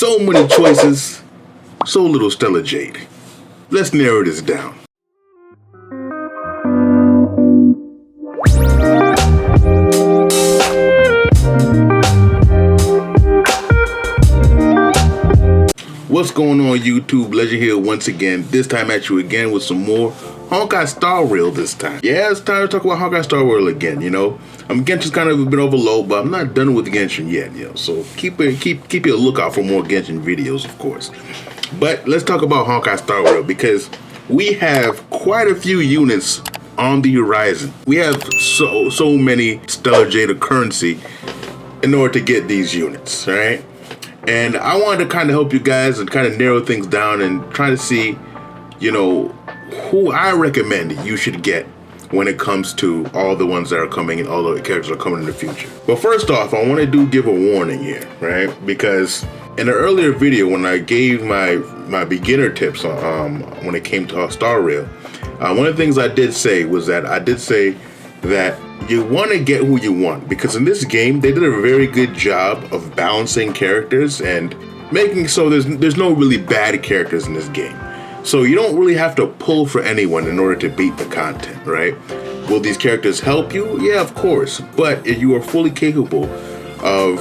So many choices, so little Stellar Jade. Let's narrow this down. What's going on YouTube? Legend here once again, this time at you again with some more Honkai Star Rail this time. Yeah, it's time to talk about Honkai Star Rail again, you know. Genshin's kind of been overloaded, but I'm not done with Genshin yet, you know. So keep your lookout for more Genshin videos, of course. But let's talk about Honkai Star Rail because we have quite a few units on the horizon. We have so many Stellar Jade currency in order to get these units, right? And I wanted to kind of help you guys and kind of narrow things down and try to see, you know, who I recommend you should get when it comes to all the ones that are coming and all the characters that are coming in the future. But first off, I want to give a warning here, right? Because in an earlier video when I gave my beginner tips when it came to Star Rail, one of the things I did say was that you want to get who you want, because in this game they did a very good job of balancing characters and making so there's no really bad characters in this game. So you don't really have to pull for anyone in order to beat the content, right? Will these characters help you? Yeah, of course. But if you are fully capable of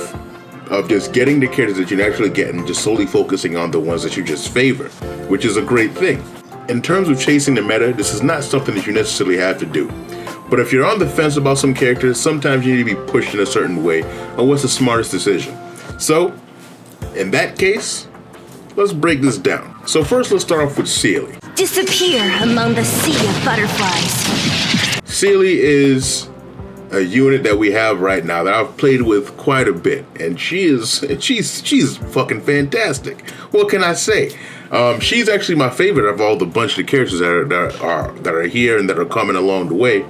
just getting the characters that you naturally get and just solely focusing on the ones that you just favor, which is a great thing. In terms of chasing the meta, this is not something that you necessarily have to do. But if you're on the fence about some characters, sometimes you need to be pushed in a certain way on what's the smartest decision. So, in that case, let's break this down. So first, let's start off with Seele. Disappear among the sea of butterflies. Seele is a unit that we have right now that I've played with quite a bit, and she's fucking fantastic. What can I say? She's actually my favorite of all the bunch of characters that are here and that are coming along the way.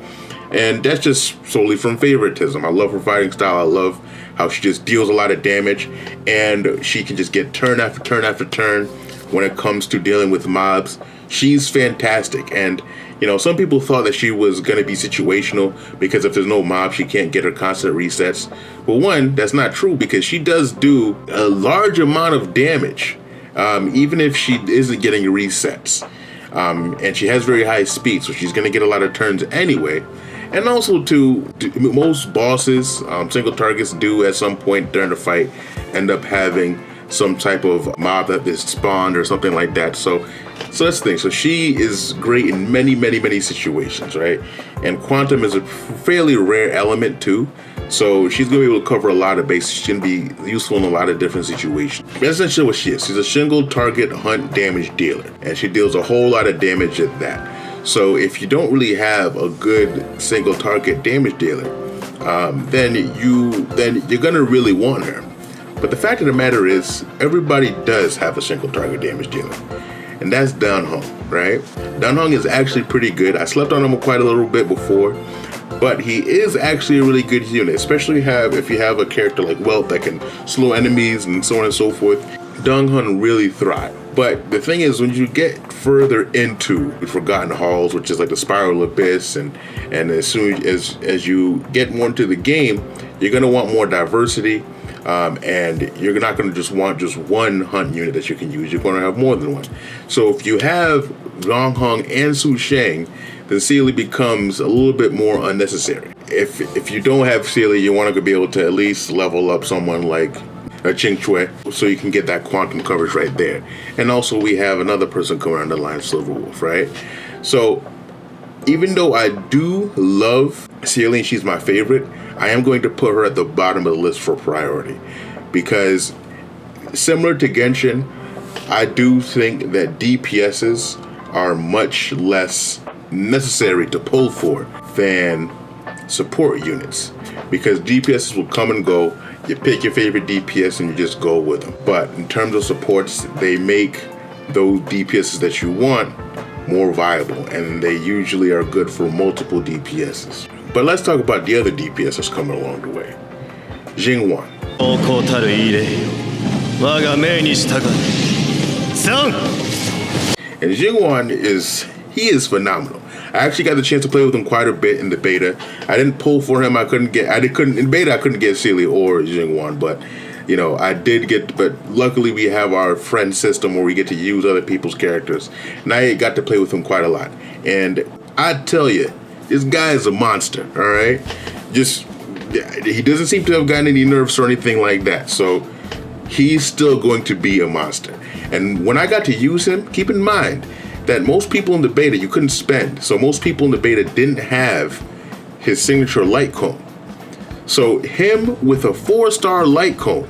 And that's just solely from favoritism. I love her fighting style. I love how she just deals a lot of damage, and she can just get turn after turn after turn when it comes to dealing with mobs. She's fantastic. And, you know, some people thought that she was going to be situational because if there's no mob, she can't get her constant resets. But one, that's not true, because she does do a large amount of damage, even if she isn't getting resets. And she has very high speed, so she's going to get a lot of turns anyway. And also, most bosses, single targets do at some point during the fight end up having some type of mob that is spawned or something like that. So that's the thing. So she is great in many situations, right? And Quantum is a fairly rare element too. So she's going to be able to cover a lot of bases. She's going to be useful in a lot of different situations. That's essentially what she is. She's a single target hunt damage dealer, and she deals a whole lot of damage at that. So if you don't really have a good single target damage dealer, then you're gonna really want her. But the fact of the matter is, everybody does have a single target damage dealer, and that's Danhong, right? Danhong is actually pretty good. I slept on him quite a little bit before, but he is actually a really good unit, especially if you have a character like Welt that can slow enemies and so on and so forth. Danhong really thrive. But the thing is, when you get further into the Forgotten Halls, which is like the Spiral Abyss, and as soon as you get more into the game, you're going to want more diversity, and you're not going to just want just one hunt unit that you can use. You're going to have more than one. So if you have Danhong and Su Shang, then Seele becomes a little bit more unnecessary. If you don't have Seele, you want to be able to at least level up someone like a Jing Yuan, so you can get that quantum coverage right there. And also we have another person coming on the line, Silver Wolf, right? So even though I do love Seele and she's my favorite, I am going to put her at the bottom of the list for priority, because similar to Genshin, I do think that DPSs are much less necessary to pull for than support units, because DPSs will come and go. You pick your favorite DPS and you just go with them. But in terms of supports, they make those DPSs that you want more viable, and they usually are good for multiple DPSs. But let's talk about the other DPSs coming along the way. Jing Yuan. And Jing Yuan is phenomenal. I actually got the chance to play with him quite a bit in the beta. I didn't pull for him. In beta I couldn't get Seele or Jing Yuan, but You know, I did get, but luckily we have our friend system where we get to use other people's characters. And I got to play with him quite a lot. And I tell you, this guy is a monster, all right? Just, he doesn't seem to have gotten any nerfs or anything like that. So he's still going to be a monster. And when I got to use him, keep in mind that most people in the beta you couldn't spend. So most people in the beta didn't have his signature light cone. So him with a 4-star light cone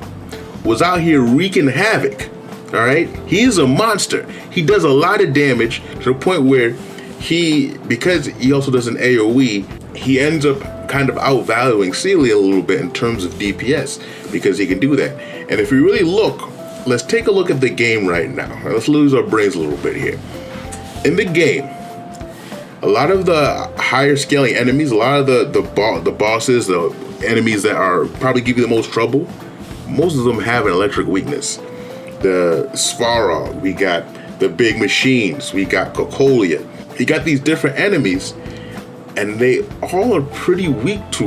was out here wreaking havoc. All right, he's a monster. He does a lot of damage to the point where because he also does an AoE, he ends up kind of outvaluing Seele a little bit in terms of DPS because he can do that. And if we really look, let's take a look at the game right now. Let's lose our brains a little bit here. In the game, a lot of the higher scaling enemies, a lot of the bosses, the enemies that are probably give you the most trouble, most of them have an electric weakness. The Svarog, we got the big machines, we got Kokolia. You got these different enemies, and they all are pretty weak to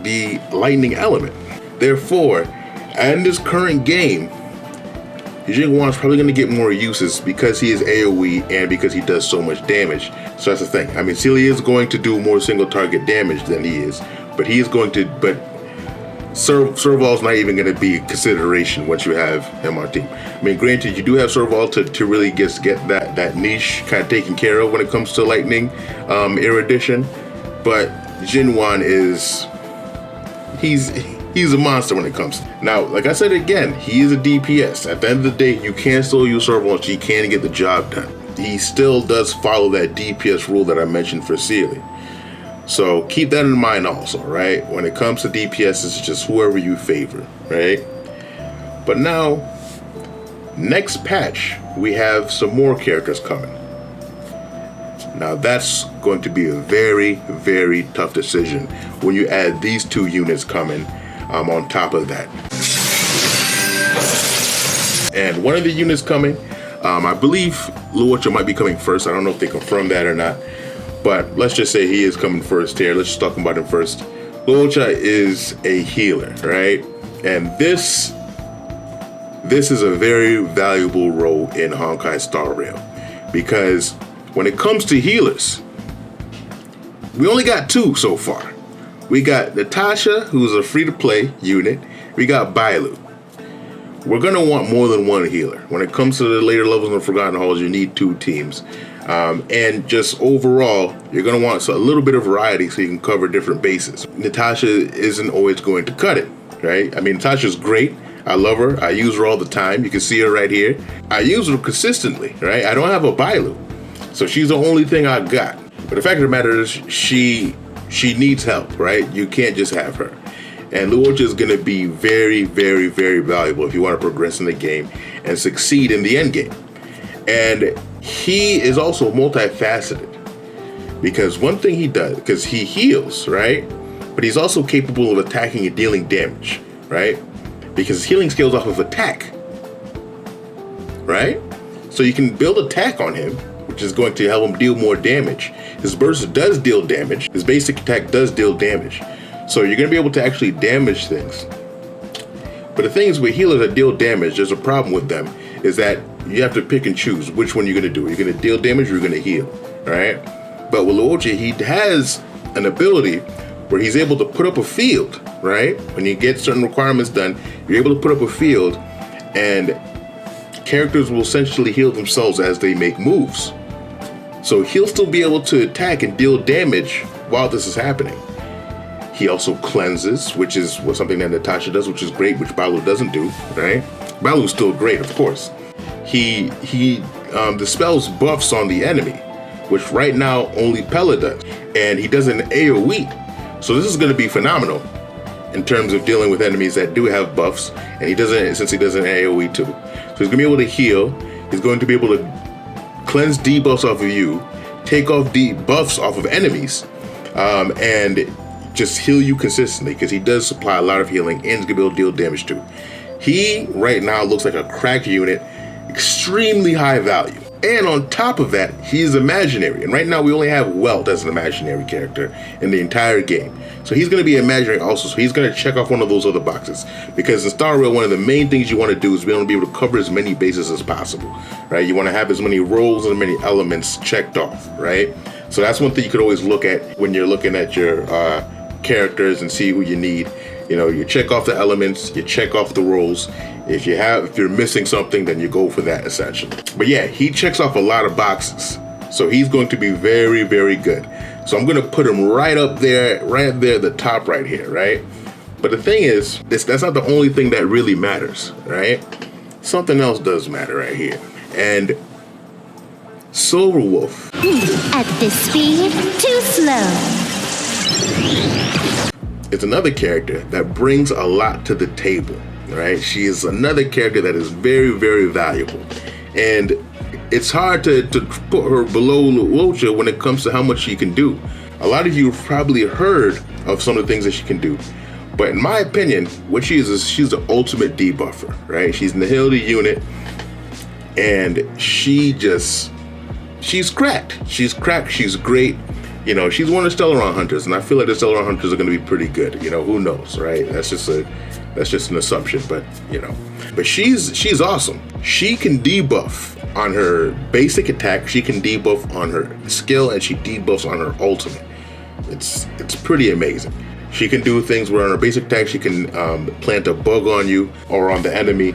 the lightning element. Therefore, in this current game, Jing Yuan is probably going to get more uses because he is AoE and because he does so much damage. So that's the thing. I mean, Seele is going to do more single target damage than he is, but he is going to. But Serval is not even going to be a consideration once you have him on team. I mean, granted, you do have Serval to really get that niche kind of taken care of when it comes to lightning erudition, but Jing Yuan he's a monster when it comes. Now, like I said again, he is a DPS. At the end of the day, you can still use Serval, he can get the job done. He still does follow that DPS rule that I mentioned for Seele. So keep that in mind also, right? When it comes to DPS, it's just whoever you favor, right? But now, next patch, we have some more characters coming. Now that's going to be a very, very tough decision when you add these 2 units coming on top of that. And one of the units coming, I believe Luocha might be coming first. I don't know if they confirmed that or not. But let's just say he is coming first here. Let's just talk about him first. Luocha is a healer, right? And this is a very valuable role in Honkai Star Rail. Because when it comes to healers, we only got 2 so far. We got Natasha, who's a free-to-play unit. We got Bailu. We're going to want more than 1 healer. When it comes to the later levels in Forgotten Halls, you need 2 teams. And just overall, you're going to want a little bit of variety so you can cover different bases. Natasha isn't always going to cut it, right? I mean, Natasha's great. I love her. I use her all the time. You can see her right here. I use her consistently, right? I don't have a Bailu, so she's the only thing I got. But the fact of the matter is, she needs help, right? You can't just have her. And Luocha is going to be very, very, very valuable if you want to progress in the game and succeed in the end game. And he is also multifaceted because one thing he does, because he heals, right? But he's also capable of attacking and dealing damage, right? Because his healing scales off of attack, right? So you can build attack on him, which is going to help him deal more damage. His burst does deal damage. His basic attack does deal damage. So you're going to be able to actually damage things. But the thing is, with healers that deal damage, there's a problem with them, is that you have to pick and choose which one you're going to do. You're going to deal damage or you're going to heal, right? But with Luocha, he has an ability where he's able to put up a field, right? When you get certain requirements done, you're able to put up a field and characters will essentially heal themselves as they make moves. So he'll still be able to attack and deal damage while this is happening. He also cleanses, which is something that Natasha does, which is great, which Bailu doesn't do, right? Bailu's still great, of course. He dispels buffs on the enemy, which right now only Pella does. And he does an AoE. So this is going to be phenomenal in terms of dealing with enemies that do have buffs. And he doesn't, since he does an AoE too. So he's going to be able to heal. He's going to be able to cleanse debuffs off of you, take off debuffs off of enemies, and just heal you consistently, because he does supply a lot of healing and he's going to be able to deal damage too. He right now looks like a cracked unit, extremely high value. And on top of that, he's imaginary. And right now we only have Welt as an imaginary character in the entire game. So he's going to be imaginary also. So he's going to check off one of those other boxes. Because in Star Rail, one of the main things you want to do is be able to cover as many bases as possible, right? You want to have as many roles and many elements checked off, right? So that's one thing you could always look at when you're looking at your characters and see who you need. You know, you check off the elements, you check off the roles. If you're missing something, then you go for that essentially. But yeah, he checks off a lot of boxes. So he's going to be very, very good. So I'm going to put him right there, the top right here, right? But the thing is, that's not the only thing that really matters, right? Something else does matter right here. And Silver Wolf. At this speed, too slow. It's another character that brings a lot to the table, right? She is another character that is very, very valuable. And it's hard to put her below Luocha when it comes to how much she can do. A lot of you have probably heard of some of the things that she can do. But in my opinion, what she is she's the ultimate debuffer, right? She's in the Hildy unit, and she's cracked. She's cracked, she's great. You know, she's one of the Stellaron Hunters, and I feel like the Stellaron Hunters are going to be pretty good. You know, who knows, right? That's just an assumption, but you know. But she's awesome. She can debuff on her basic attack. She can debuff on her skill, and she debuffs on her ultimate. It's pretty amazing. She can do things where on her basic attack, she can plant a bug on you or on the enemy,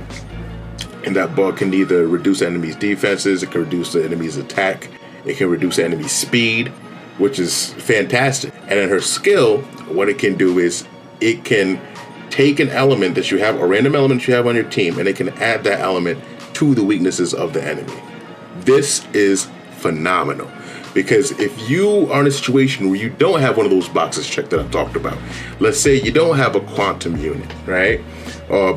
and that bug can either reduce the enemy's defenses, it can reduce the enemy's attack, it can reduce the enemy's speed, which is fantastic. And in her skill, what it can do is it can take an element that you have, a random element you have on your team, and it can add that element to the weaknesses of the enemy. This is phenomenal, because if you are in a situation where you don't have one of those boxes checked that I've talked about, let's say you don't have a quantum unit, right?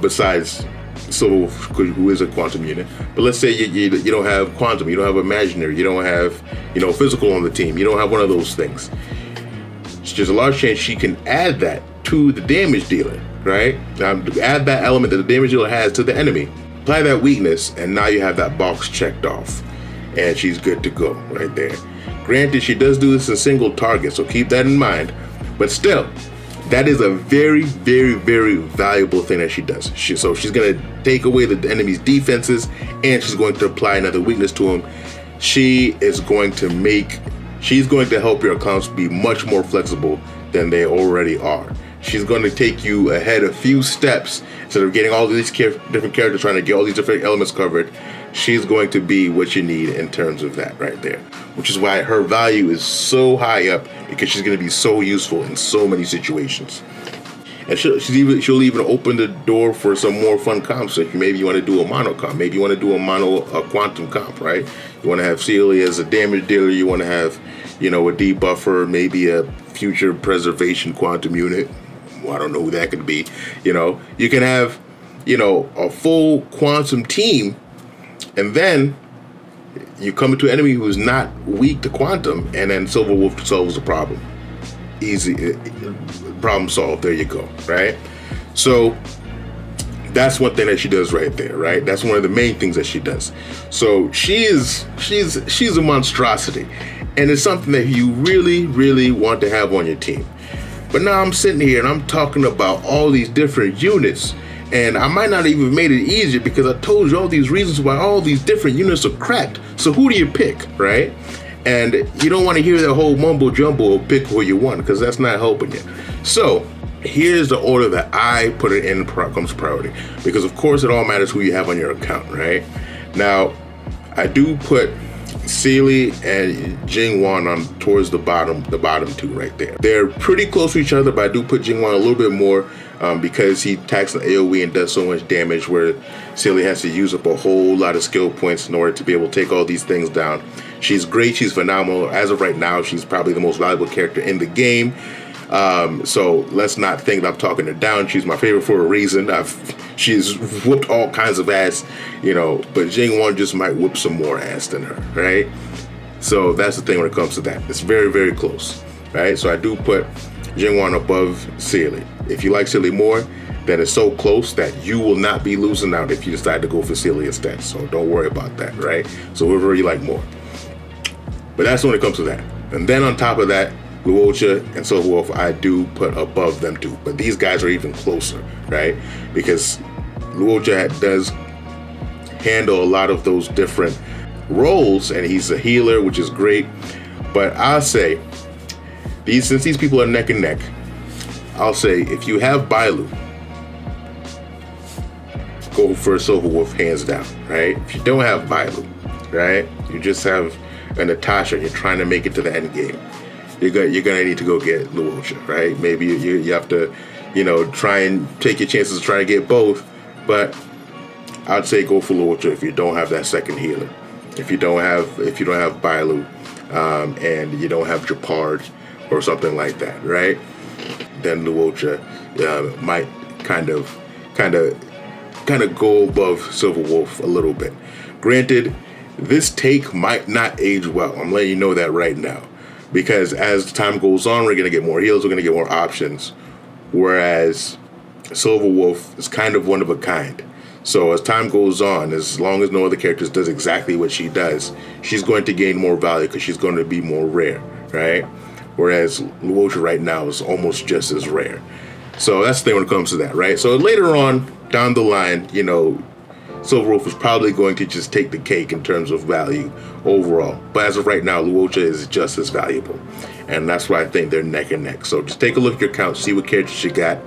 Besides Silver, who is a quantum unit, but let's say you don't have quantum, you don't have imaginary, you don't have physical on the team, you don't have one of those things. There's a large chance she can add that to the damage dealer, right? Add that element that the damage dealer has to the enemy, apply that weakness, and now you have that box checked off, and she's good to go right there. Granted, she does do this in single target, so keep that in mind, but still, that is a very, very, very valuable thing that she does. So she's going to take away the enemy's defenses, and she's going to apply another weakness to him. She's going to help your accounts be much more flexible than they already are. She's going to take you ahead a few steps. Instead of getting all these different characters trying to get all these different elements covered, she's going to be what you need in terms of that right there. Which is why her value is so high up, because she's going to be so useful in so many situations. And she'll even open the door for some more fun comps. If maybe you want to do a mono comp, maybe you want to do a quantum comp, right? You want to have Seele as a damage dealer. You want to have, a debuffer, maybe a future preservation quantum unit. Well, I don't know who that could be. You can have, a full quantum team, and then you come into an enemy who's not weak to quantum, and then Silver Wolf solves the problem. Easy, problem solved. There you go, right? So that's one thing that she does right there, right? That's one of the main things that she does. So she's a monstrosity, and it's something that you really, really want to have on your team. But now I'm sitting here and I'm talking about all these different units, and I might not even made it easier because I told you all these reasons why all these different units are cracked. So who do you pick, right? And you don't want to hear that whole mumbo jumbo of pick who you want, because that's not helping you. So here's the order that I put it in comes priority, because of course it all matters who you have on your account, right? Now, I do put Seele and Jing Yuan on towards the bottom two right there. They're pretty close to each other, but I do put Jing Yuan a little bit more because he attacks an AoE and does so much damage, where Seele has to use up a whole lot of skill points in order to be able to take all these things down. She's great, she's phenomenal. As of right now, she's probably the most valuable character in the game. So let's not think that I'm talking her down. She's my favorite for a reason. She's whooped all kinds of ass, but Jing Yuan just might whoop some more ass than her, right? So that's the thing when it comes to that. It's very, very close, right? So I do put Jing Yuan above Seele. if you like Seele more, then it's so close that you will not be losing out if you decide to go for Seele instead. So don't worry about that, right? So whoever you like more. But that's when it comes to that. And then on top of that, Luocha and Silverwolf, I do put above them too. But these guys are even closer, right? Because Luocha does handle a lot of those different roles, and he's a healer, which is great. But I'll say, since these people are neck and neck, I'll say if you have Bailu, go for Silverwolf hands down, right? If you don't have Bailu, right? You just have a Natasha and you're trying to make it to the end game, you're gonna need to go get Luocha, right? Maybe you have to, try and take your chances to try to get both, but I'd say go for Luocha if you don't have that second healer. If you don't have Bailu, and you don't have Japard or something like that, right? Then Luocha might kind of go above Silverwolf a little bit. Granted, this take might not age well. I'm letting you know that right now, because as time goes on, we're gonna get more heals, we're gonna get more options. Whereas Silverwolf is kind of one of a kind. So as time goes on, as long as no other characters does exactly what she does, she's going to gain more value because she's going to be more rare, right? Whereas Luocha right now is almost just as rare. So that's the thing when it comes to that, right? So later on, down the line, Silverwolf is probably going to just take the cake in terms of value overall. But as of right now, Luocha is just as valuable. And that's why I think they're neck and neck. So just take a look at your count, see what characters you got,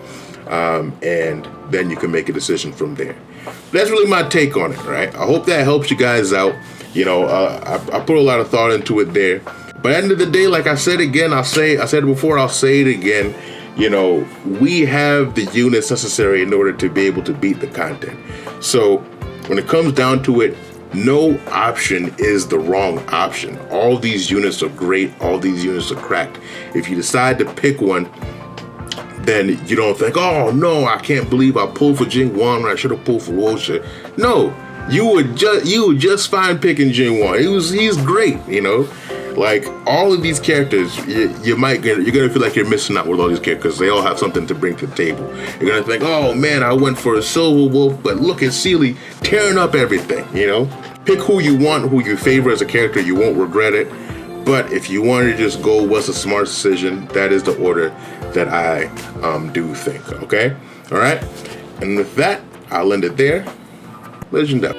and then you can make a decision from there. That's really my take on it, right? I hope that helps you guys out. I put a lot of thought into it there. But at the end of the day, like I said again, I said it before, I'll say it again. We have the units necessary in order to be able to beat the content. So when it comes down to it, no option is the wrong option. All these units are great. All these units are cracked. If you decide to pick one, then you don't think, oh no, I can't believe I pulled for Jing Yuan when I should have pulled for Luocha. No, you would just fine picking Jing Yuan. He's great, Like all of these characters, you're gonna feel like you're missing out with all these characters. They all have something to bring to the table. You're gonna think, oh man, I went for a Silverwolf, but look at Seele tearing up everything. Pick who you want, who you favor as a character. You won't regret it. But if you want to just go, what's a smart decision? That is the order that I do think. Okay, all right. And with that, I'll end it there. Legend up.